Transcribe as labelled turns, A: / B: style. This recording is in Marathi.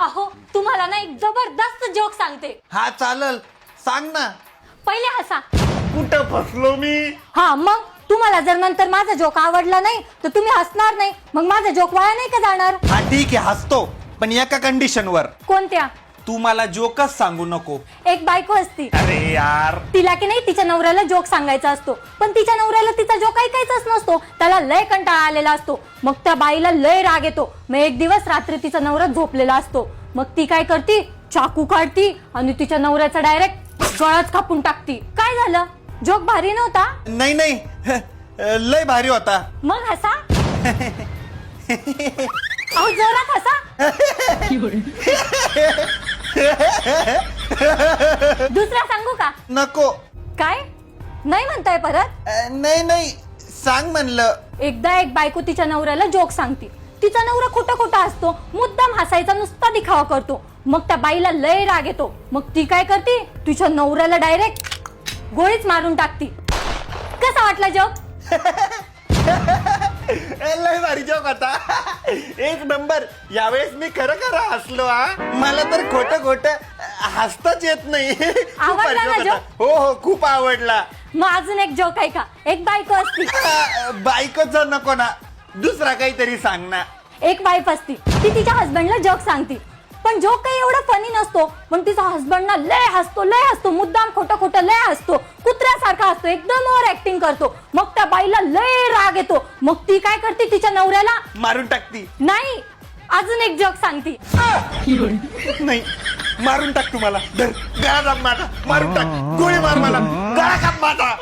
A: अहो तुम्हाला ना एक जबरदस्त जोक सांगते.
B: हा चालल, सांग ना.
A: पहिले हसा.
B: कुठं फसलो मी?
A: हा मग तुम्हाला जर नंतर माझा जोक आवडला नाही तर तुम्ही हसणार नाही, मग माझा जोक वाया नाही का जाणार?
B: हा ठीक आहे, हसतो, पण एका कंडिशनवर.
A: कोणत्या?
B: तू मला जोकच सांगू नको.
A: एक बायको असती,
B: अरे यार.
A: तिला की नाही तिच्या नवऱ्याला जोक सांगायचा असतो, पण तिच्या नवऱ्याला तिचा जोक ऐकायचाच नसतो. त्याला लय कंटाळा आलेला असतो. मग त्या बाईला लय राग येतो. मग एक दिवस रात्री तिचा नवरा झोपलेला असतो. मग ती काय करती, चाकू काढती आणि तिच्या नवऱ्याचा डायरेक्ट गळाच कापून टाकती. काय झालं? जोक भारी नव्हता?
B: नाही नाही, लय भारी होता.
A: मग हसा. अहो जोरात हसा. दुसरा सांगू का?
B: नको.
A: काय नाही म्हणताय परत?
B: नाही नाही, सांग म्हणलं.
A: एकदा एक बायको तिच्या नवऱ्याला जोक सांगते. तिचा नवरा खोटा खोटा असतो, मुद्दाम हसायचा नुसता दिखावा करतो. मग त्या बाईला लय राग येतो. मग ती काय करते, तिच्या नवऱ्याला डायरेक्ट गोळीच मारून टाकती. कसा वाटला जोक?
B: लय भारी जोक होता. एक नंबर. यावेळेस मी खरं खरं हसलो. हा, मला तर खोटं खोटं हसताच येत नाही. खूप
A: आवडला
B: भारी
A: ना
B: joke होता.
A: joke?
B: हो हो, खूप आवडला.
A: मग अजून एक जोक आहे का? एक बायको असती.
B: बायकोच नको ना, दुसरा काहीतरी सांग ना.
A: एक वाईफ असती, ती तिच्या हसबंडला जोक सांगती. पण जोक काही एवढा फनी नसतो, पण तिचा हसबंड ना लय हसतो, मुद्दाम खोटं खोटं लय हसतो, कुत्र्यासारखा हसतो, एकदम ओव्हर ऍक्टिंग करतो. मग त्या बाईला लय राग येतो. मग ती काय करते, तिच्या नवऱ्याला
B: मारून टाकती.
A: नाही, अजून एक जोक सांगती.
B: नाही, मारून टाक तुम्हाला. गळा दाब माझा, मारून टाक, गोळी मार मला, गळा काप माझा.